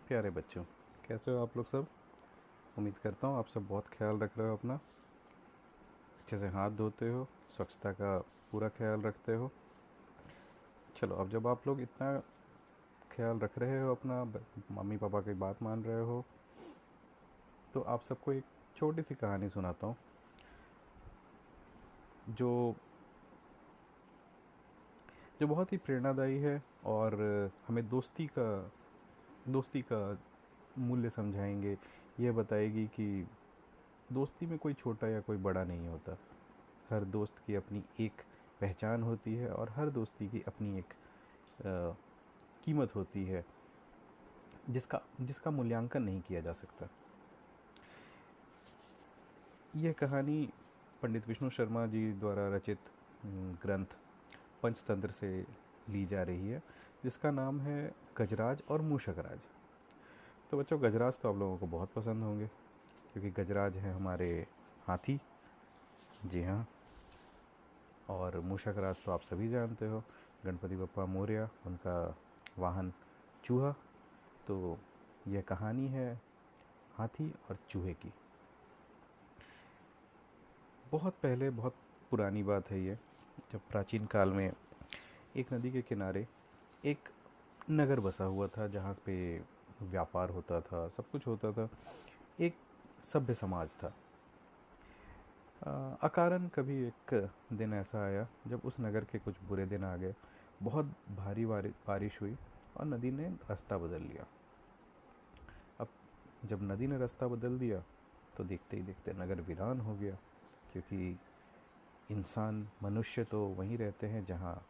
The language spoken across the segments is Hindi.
प्यारे बच्चों, कैसे हो आप लोग सब। उम्मीद करता हूँ आप सब बहुत ख्याल रख रहे हो अपना, अच्छे से हाथ धोते हो, स्वच्छता का पूरा ख्याल रखते हो। चलो, अब जब आप लोग इतना ख्याल रख रहे हो अपना, मम्मी पापा की बात मान रहे हो, तो आप सबको एक छोटी सी कहानी सुनाता हूँ जो जो बहुत ही प्रेरणादायी है और हमें दोस्ती का मूल्य समझाएंगे। यह बताएगी कि दोस्ती में कोई छोटा या कोई बड़ा नहीं होता। हर दोस्त की अपनी एक पहचान होती है और हर दोस्ती की अपनी एक अ, कीमत होती है जिसका जिसका मूल्यांकन नहीं किया जा सकता। यह कहानी पंडित विष्णु शर्मा जी द्वारा रचित ग्रंथ पंचतंत्र से ली जा रही है, जिसका नाम है गजराज और मूषकराज। तो बच्चों, गजराज तो आप लोगों को बहुत पसंद होंगे, क्योंकि गजराज है हमारे हाथी। जी हाँ। और मूषकराज तो आप सभी जानते हो, गणपति बप्पा मोरया, उनका वाहन चूहा। तो यह कहानी है हाथी और चूहे की। बहुत पहले, बहुत पुरानी बात है ये, जब प्राचीन काल में एक नदी के किनारे एक नगर बसा हुआ था, जहाँ पे व्यापार होता था, सब कुछ होता था। एक सभ्य समाज था। अकारण कभी एक दिन ऐसा आया जब उस नगर के कुछ बुरे दिन आ गए। बहुत भारी बारिश हुई और नदी ने रास्ता बदल लिया। अब जब नदी ने रास्ता बदल दिया तो देखते ही देखते नगर वीरान हो गया, क्योंकि इंसान, मनुष्य तो वहीं रहते हैं जहाँ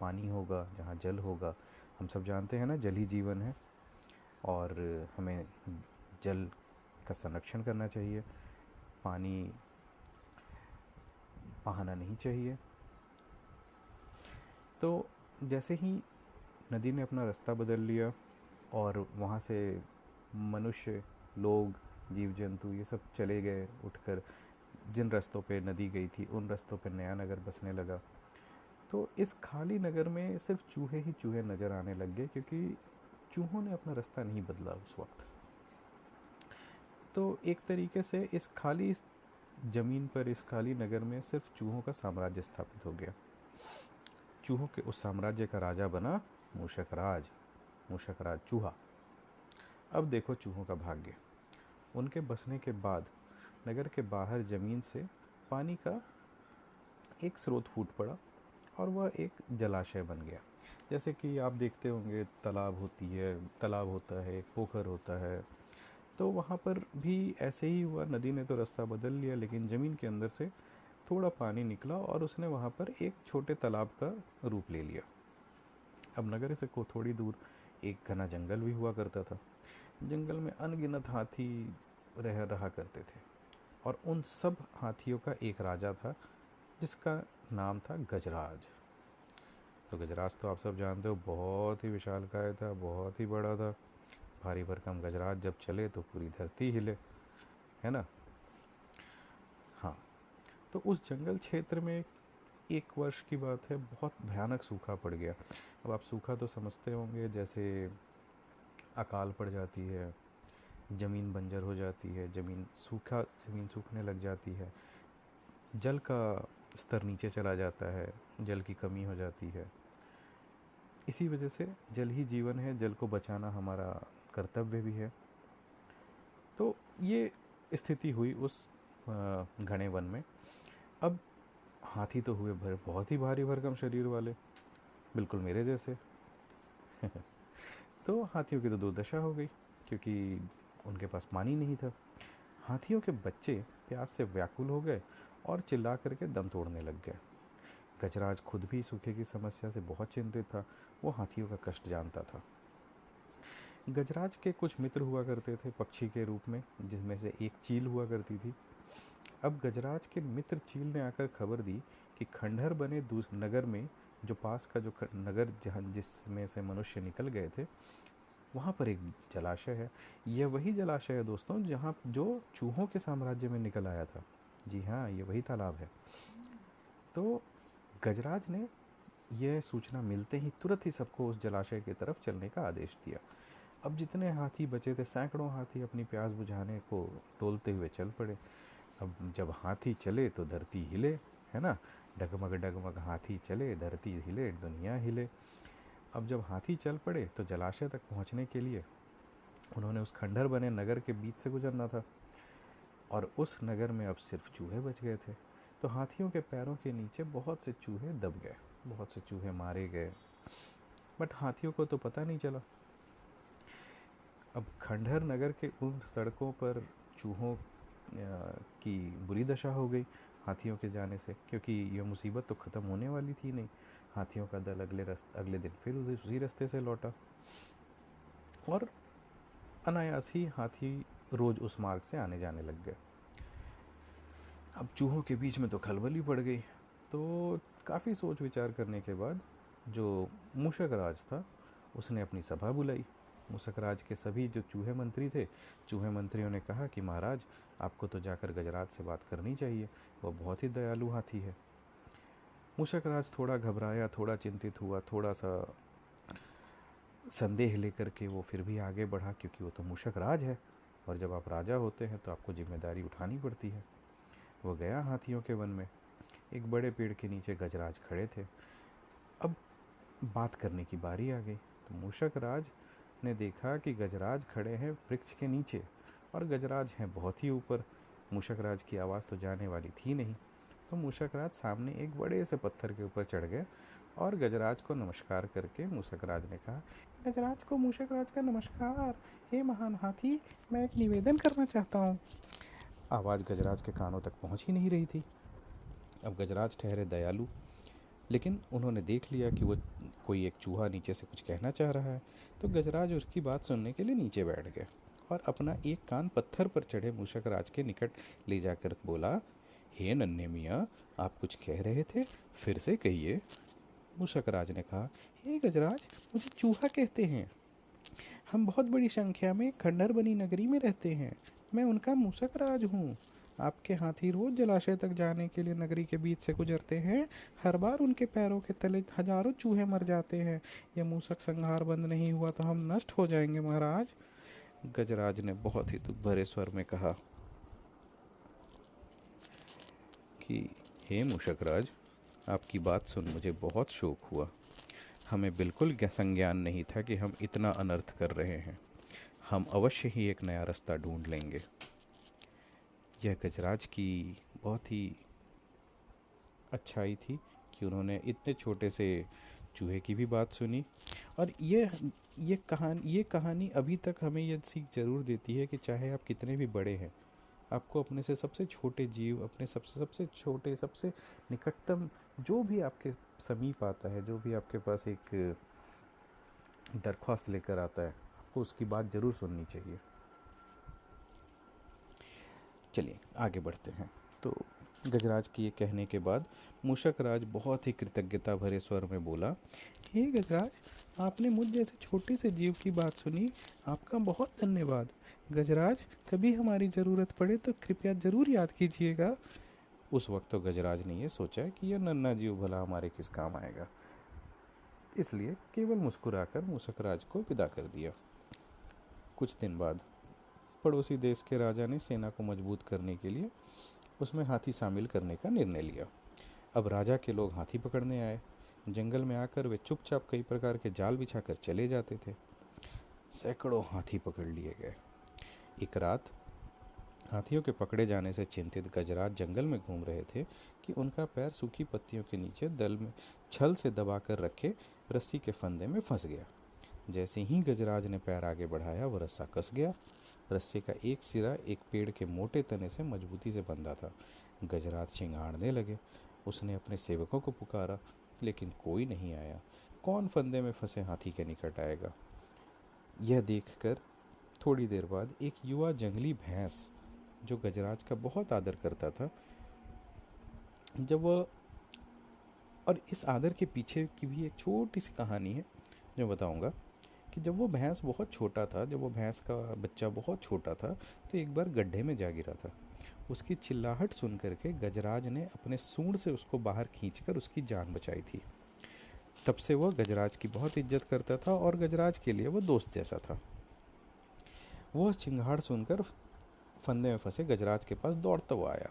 पानी होगा, जहाँ जल होगा। हम सब जानते हैं ना, जल ही जीवन है और हमें जल का संरक्षण करना चाहिए। पानी बहाना नहीं चाहिए। तो जैसे ही नदी ने अपना रास्ता बदल लिया और वहाँ से मनुष्य, लोग, जीव जंतु ये सब चले गए उठकर, जिन रास्तों पे नदी गई थी उन रास्तों पे नया नगर बसने लगा। तो इस खाली नगर में सिर्फ चूहे ही चूहे नज़र आने लग गए, क्योंकि चूहों ने अपना रास्ता नहीं बदला उस वक्त। तो एक तरीके से इस खाली ज़मीन पर, इस खाली नगर में सिर्फ चूहों का साम्राज्य स्थापित हो गया। चूहों के उस साम्राज्य का राजा बना मूषकराज। मूषकराज चूहा। अब देखो चूहों का भाग्य। उनके बसने के बाद नगर के बाहर ज़मीन से पानी का एक स्रोत फूट पड़ा और वह एक जलाशय बन गया। जैसे कि आप देखते होंगे, तालाब होती है, तालाब होता है, एक पोखर होता है। तो वहाँ पर भी ऐसे ही हुआ, नदी ने तो रास्ता बदल लिया, लेकिन ज़मीन के अंदर से थोड़ा पानी निकला और उसने वहाँ पर एक छोटे तालाब का रूप ले लिया। अब नगर से को थोड़ी दूर एक घना जंगल भी हुआ करता था। जंगल में अनगिनत हाथी रहा करते थे और उन सब हाथियों का एक राजा था, जिसका नाम था गजराज। तो गजराज तो आप सब जानते हो, बहुत ही विशालकाय था, बहुत ही बड़ा था। भारी भरकम गजराज जब चले तो पूरी धरती हिले, है ना। हाँ। तो उस जंगल क्षेत्र में एक वर्ष की बात है, बहुत भयानक सूखा पड़ गया। अब आप सूखा तो समझते होंगे, जैसे अकाल पड़ जाती है, ज़मीन बंजर हो जाती है, ज़मीन सूखने लग जाती है, जल का स्तर नीचे चला जाता है, जल की कमी हो जाती है। इसी वजह से जल ही जीवन है, जल को बचाना हमारा कर्तव्य भी है। तो ये स्थिति हुई उस घने वन में। अब हाथी तो हुए बहुत ही भारी भरकम शरीर वाले, बिल्कुल मेरे जैसे। तो हाथियों की तो दुर्दशा हो गई, क्योंकि उनके पास पानी नहीं था। हाथियों के बच्चे प्यास से व्याकुल हो गए और चिल्ला करके दम तोड़ने लग गए। गजराज खुद भी सूखे की समस्या से बहुत चिंतित था। वो हाथियों का कष्ट जानता था। गजराज के कुछ मित्र हुआ करते थे पक्षी के रूप में, जिसमें से एक चील हुआ करती थी। अब गजराज के मित्र चील ने आकर खबर दी कि खंडहर बने नगर में, जो पास का जो नगर जहाँ जिसमें से मनुष्य निकल गए थे, वहाँ पर एक जलाशय है। यह वही जलाशय है दोस्तों, जहाँ जो चूहों के साम्राज्य में निकल आया था। जी हाँ, ये वही तालाब है। तो गजराज ने यह सूचना मिलते ही तुरंत ही सबको उस जलाशय की तरफ चलने का आदेश दिया। अब जितने हाथी बचे थे, सैकड़ों हाथी अपनी प्यास बुझाने को टोलते हुए चल पड़े। अब जब हाथी चले तो धरती हिले, है ना। डगमग डगमग हाथी चले, धरती हिले, दुनिया हिले। अब जब हाथी चल पड़े तो जलाशय तक पहुंचने के लिए उन्होंने उस खंडहर बने नगर के बीच से गुजरना था, और उस नगर में अब सिर्फ चूहे बच गए थे। तो हाथियों के पैरों के नीचे बहुत से चूहे दब गए, बहुत से चूहे मारे गए, बट हाथियों को तो पता नहीं चला। अब खंडहर नगर के उन सड़कों पर चूहों की बुरी दशा हो गई हाथियों के जाने से, क्योंकि यह मुसीबत तो ख़त्म होने वाली थी नहीं। हाथियों का दल अगले दिन फिर उसी रास्ते से लौटा, और अनायास ही हाथी रोज़ उस मार्ग से आने जाने लग गए। अब चूहों के बीच में तो खलबली पड़ गई। तो काफ़ी सोच विचार करने के बाद जो मूषक राज था उसने अपनी सभा बुलाई। मूषक राज के सभी जो चूहे मंत्री थे, चूहे मंत्रियों ने कहा कि महाराज, आपको तो जाकर गजराज से बात करनी चाहिए, वह बहुत ही दयालु हाथी है। मूषक राज थोड़ा घबराया, थोड़ा चिंतित हुआ, थोड़ा सा संदेह लेकर के वो फिर भी आगे बढ़ा, क्योंकि वो तो मूषक राज है, और जब आप राजा होते हैं तो आपको जिम्मेदारी उठानी पड़ती है। वो गया हाथियों के वन में। एक बड़े पेड़ के नीचे गजराज खड़े थे। अब बात करने की बारी आ गई। तो मूषक राज ने देखा कि गजराज खड़े हैं वृक्ष के नीचे, और गजराज हैं बहुत ही ऊपर। मूषक राज की आवाज़ तो जाने वाली थी नहीं। तो मूषक राज सामने एक बड़े से पत्थर के ऊपर चढ़ गए, और गजराज को नमस्कार करके मूषक राज ने कहा, गजराज को मूषक राज का नमस्कार। हे महान हाथी, मैं एक निवेदन करना चाहता हूँ। आवाज़ गजराज के कानों तक पहुँच ही नहीं रही थी। अब गजराज ठहरे दयालु, लेकिन उन्होंने देख लिया कि वो कोई एक चूहा नीचे से कुछ कहना चाह रहा है। तो गजराज उसकी बात सुनने के लिए नीचे बैठ गए, और अपना एक कान पत्थर पर चढ़े मूषक राज के निकट ले जाकर बोला, हे नन्हे मियाँ, आप कुछ कह रहे थे, फिर से कहिए। मूषक राज ने कहा, हे गजराज, मुझे चूहा कहते हैं। हम बहुत बड़ी संख्या में खंडहर बनी नगरी में रहते हैं। मैं उनका मूषक राज हूँ। आपके हाथी रोज जलाशय तक जाने के लिए नगरी के बीच से गुजरते हैं। हर बार उनके पैरों के तले हजारों चूहे मर जाते हैं। यह मूषक संहार बंद नहीं हुआ तो हम नष्ट हो जाएंगे महाराज। गजराज ने बहुत ही दुख भरे स्वर में कहा कि हे मूषक राज, आपकी बात सुन मुझे बहुत शोक हुआ। हमें बिल्कुल संज्ञान नहीं था कि हम इतना अनर्थ कर रहे हैं। हम अवश्य ही एक नया रास्ता ढूंढ लेंगे। यह गजराज की बहुत ही अच्छाई थी कि उन्होंने इतने छोटे से चूहे की भी बात सुनी। और ये कहानी अभी तक हमें यह सीख ज़रूर देती है कि चाहे आप कितने भी बड़े हैं, आपको अपने से सबसे छोटे जीव, अपने सबसे सबसे छोटे, सबसे निकटतम जो भी आपके समीप आता है, जो भी आपके पास एक दरख्वास्त लेकर आता है, आपको उसकी बात ज़रूर सुननी चाहिए। चलिए आगे बढ़ते हैं। तो गजराज के ये कहने के बाद मूषक राज बहुत ही कृतज्ञता भरे स्वर में बोला, हे गजराज, आपने मुझ जैसे छोटे से जीव की बात सुनी, आपका बहुत धन्यवाद। गजराज, कभी हमारी ज़रूरत पड़े तो कृपया ज़रूर याद कीजिएगा। उस वक्त तो गजराज ने ये सोचा कि यह नन्हा जीव भला हमारे किस काम आएगा, इसलिए केवल मुस्कुराकर मूषक राज को विदा कर दिया। कुछ दिन बाद पड़ोसी देश के राजा ने सेना को मजबूत करने के लिए उसमें हाथी शामिल करने का निर्णय लिया। अब राजा के लोग हाथी पकड़ने आए। जंगल में आकर वे चुपचाप कई प्रकार के जाल बिछाकर चले जाते थे। सैकड़ों हाथी पकड़ लिए गए। एक रात हाथियों के पकड़े जाने से चिंतित गजराज जंगल में घूम रहे थे कि उनका पैर सूखी पत्तियों के नीचे दल में छल से दबाकर रखे रस्सी के फंदे में फंस गया। जैसे ही गजराज ने पैर आगे बढ़ाया, वह रस्सा कस गया। रस्से का एक सिरा एक पेड़ के मोटे तने से मजबूती से बंधा था। गजराज चिंगाड़ने लगे। उसने अपने सेवकों को पुकारा, लेकिन कोई नहीं आया। कौन फंदे में फंसे हाथी के निकट आएगा? यह देखकर थोड़ी देर बाद एक युवा जंगली भैंस, जो गजराज का बहुत आदर करता था, जब वह, और इस आदर के पीछे की भी एक छोटी सी कहानी है जो बताऊंगा, कि जब वो भैंस बहुत छोटा था, जब वो भैंस का बच्चा बहुत छोटा था, तो एक बार गड्ढे में जा गिरा था। उसकी चिल्लाहट सुन करके गजराज ने अपने सूंड से उसको बाहर खींचकर उसकी जान बचाई थी। तब से वह गजराज की बहुत इज्जत करता था और गजराज के लिए वो दोस्त जैसा था। वह चिंगाड़ सुनकर फंदे में फंसे गजराज के पास दौड़ता हुआ आया।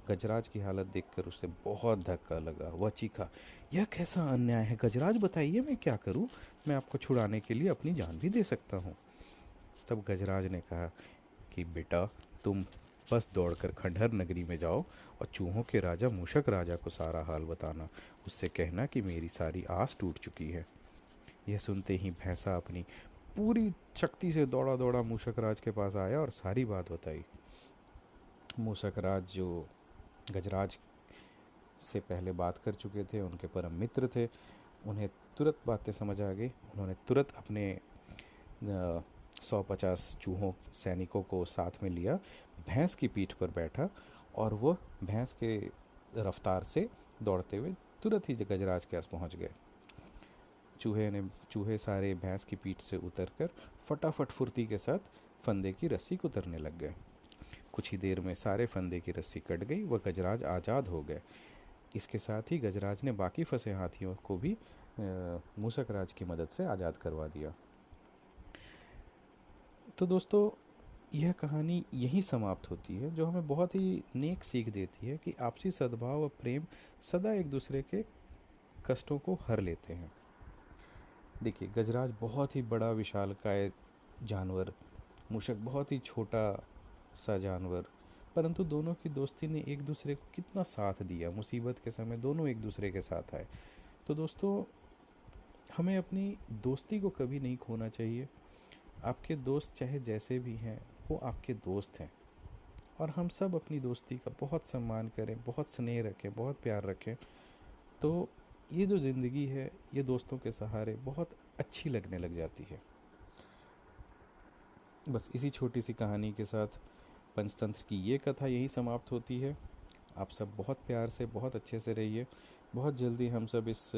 गजराज की हालत देखकर उसे बहुत धक्का लगा। वह चीखा, यह कैसा अन्याय है गजराज, बताइए मैं क्या करूं? मैं आपको छुड़ाने के लिए अपनी जान भी दे सकता हूं। तब गजराज ने कहा कि बेटा, तुम बस दौड़कर खंडहर नगरी में जाओ और चूहों के राजा मूषक राजा को सारा हाल बताना। उससे कहना कि मेरी सारी आस टूट चुकी है। यह सुनते ही भैंसा अपनी पूरी शक्ति से दौड़ा दौड़ा मूषक राज के पास आया और सारी बात बताई। मूषक राज, जो गजराज से पहले बात कर चुके थे, उनके परम मित्र थे, उन्हें तुरंत बातें समझ आ गई। उन्होंने तुरंत अपने 150 चूहों सैनिकों को साथ में लिया, भैंस की पीठ पर बैठा और वह भैंस के रफ्तार से दौड़ते हुए तुरंत ही गजराज के पास पहुंच गए। चूहे सारे भैंस की पीठ से उतरकर फटाफट फुर्ती के साथ फंदे की रस्सी को उतरने लग गए। कुछ ही देर में सारे फंदे की रस्सी कट गई, वह गजराज आज़ाद हो गए। इसके साथ ही गजराज ने बाकी फंसे हाथियों को भी मूषक राज की मदद से आज़ाद करवा दिया। तो दोस्तों, यह कहानी यहीं समाप्त होती है, जो हमें बहुत ही नेक सीख देती है कि आपसी सद्भाव और प्रेम सदा एक दूसरे के कष्टों को हर लेते हैं। देखिए, गजराज बहुत ही बड़ा विशालकाय जानवर, मूषक बहुत ही छोटा सा जानवर, परंतु दोनों की दोस्ती ने एक दूसरे को कितना साथ दिया। मुसीबत के समय दोनों एक दूसरे के साथ आए। तो दोस्तों, हमें अपनी दोस्ती को कभी नहीं खोना चाहिए। आपके दोस्त चाहे जैसे भी हैं, वो आपके दोस्त हैं, और हम सब अपनी दोस्ती का बहुत सम्मान करें, बहुत स्नेह रखें, बहुत प्यार रखें। तो ये जो ज़िंदगी है, ये दोस्तों के सहारे बहुत अच्छी लगने लग जाती है। बस इसी छोटी सी कहानी के साथ पंचतंत्र की ये कथा यहीं समाप्त होती है। आप सब बहुत प्यार से, बहुत अच्छे से रहिए। बहुत जल्दी हम सब इस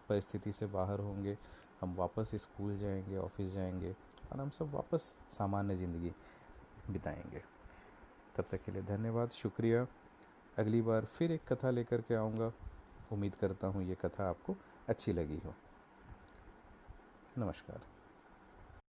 परिस्थिति से बाहर होंगे। हम वापस स्कूल जाएंगे, ऑफिस जाएंगे, और हम सब वापस सामान्य ज़िंदगी बिताएंगे। तब तक के लिए धन्यवाद, शुक्रिया। अगली बार फिर एक कथा लेकर के आऊँगा। उम्मीद करता हूँ ये कथा आपको अच्छी लगी हो। नमस्कार।